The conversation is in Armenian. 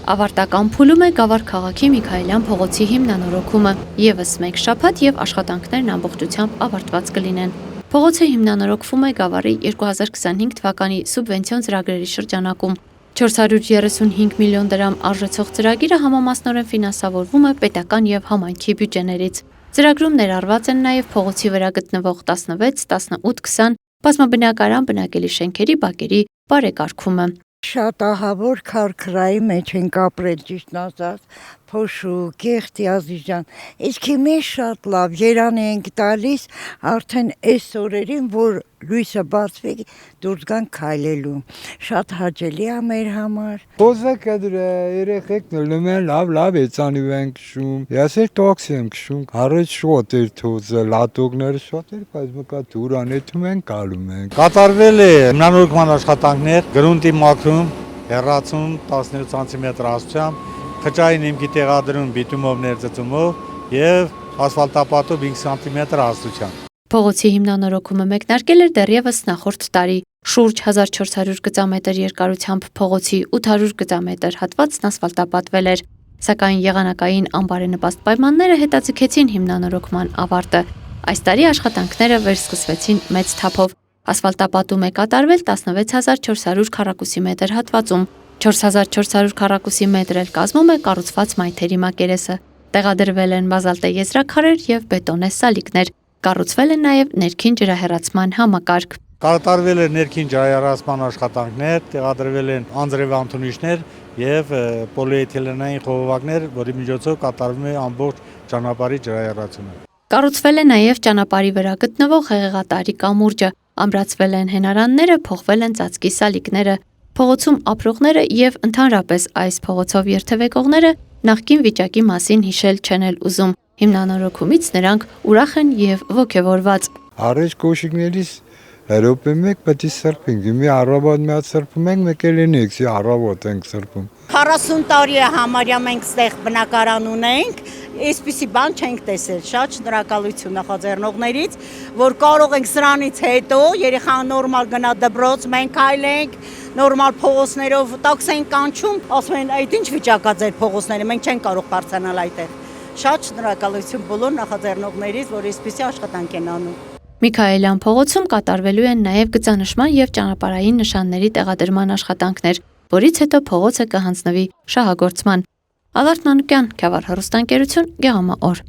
Ավարտական փուլում է Գավառ քաղաքի Միքայելյան փողոցի հիմնանորոգումը, ևս մեկ շաբաթ եւ աշխատանքներն ամբողջությամբ ավարտված կլինեն։ Փողոցը հիմնանորոգվում է Գավառի 2025 թվականի սուբվենցիոն ծրագրերի շրջանակում։ 435 միլիոն դրամ արժեցող ծրագիրը համամասնորեն ֆինանսավորվում է պետական եւ համայնքի բյուջեներից։ Ծրագրում ներառված են նաեւ փողոցի վրա գտնվող 16, 18, 20 բազմաբնակարան բնակելի շենքերի բակերի բարեկարգումը։ Շատ ահավոր քարքրայի մեջ ենք ապրել, ճիշտն ասած, փոշու, կեղտի Ազիզյան, իսկ հիմա շատ լավ, երանի ենք տալիս արդեն այս օրերին, որ լույսը բացվի, դուրս գան քայլելու, շատ հաճելի է մեր համար։ Փոզը կդր երեխեքն ելնում են լավ էծանի են քշում, ես էլ տաքսի եմ քշում, առաջ շոտ էր թոզը, լատոգները շատ էր, բայց մկա դուրան էթում են գալում են։ Կատարվել է հիմնանորոգման աշխատանքներ, գրունտի մաքրում, հեռացում 17 սանտիմետր աստիճան, խճային հիմքի տեղադրում բիտումով ներծծումով եւ ասֆալտապատով 5 սանտիմետր աստիճան։ Փողոցի հիմնանորոգումը մեկնարկել էր դեռևս նախորդ տարի։ Շուրջ 1400 գծամետր երկարությամբ փողոցի 800 գծամետր հատվածն ասֆալտապատվել էր, սակայն եղանակային անբարենպաստ պայմանները հետաձգեցին հիմնանորոգման ավարտը։ Այս տարի աշխատանքները վերսկսվեցին մեծ թափով։ Ասֆալտապատում է կատարվել 16400 քառակուսի մետր հատվածում, 4400 քառակուսի մետր էլ կազմում է կառուցված մայթերի մակերեսը։ Տեղադրվել են բազալտե եզրաքարեր եւ բետոնե սալիկներ։ Կառուցվել են նաև ներքին ջրահեռացման համակարգ։ Կատարվել է ներքին ջրահեռացման աշխատանքներ, տեղադրվել են անձրևանթունիչներ եւ պոլիէթիլենային խողովակներ, որի միջոցով կատարվում է ամբողջ ճանապարհի ջրահեռացումը։ Կառուցվել է նաև ճանապարհի վրա գտնվող հեղեղատարի կամուրջը, ամրացվել են հենարանները, փոխվել են ծածկի սալիկները։ Փողոցում ապրողները եւ ընդհանրապես այս փողոցով երթևեկողները նախկին վիճակի մասին հիշել չեն էլ ուզում։ Հիմնանորոգումից նրանք ուրախ են եւ ոգևորված։ Առաջ կոշիկներից հերոպե մեկ պետք է սրբենք, մի առավոտ մի հատ սրբում ենք, մեկ էլ ինքսի առավոտ ենք սրբում։ 40 տարի է համարյա մենք ստեղ բնակարան ունենք, այսպիսի բան չենք տեսել, շատ շնորհակալություն նախաձեռնողներից, որ կարող ենք սրանից հետո երեխան նորմալ գնա դպրոց, մենք քայլենք, նորմալ փողոցներով տաքս են կանչում, ասում են այդ ինչ վիճակա ձեր փողոցները, մենք չենք կարող բարձրանալ այդտեղ։ Շատ շնորհակալություն բոլոր նախաձեռնողներից, որ այսպիսի աշխատանք են անում։ Միքայելյան փողոցում կատարվելու են նաև գծանշման եւ ճանապարհային նշանների տեղադրման աշխատանքներ, որից հետո փողոցը կհանձնվի շահագործման։ Ալարտ Մանուկյան, Գավառ հեռուստաընկերություն, Գեղամա օր։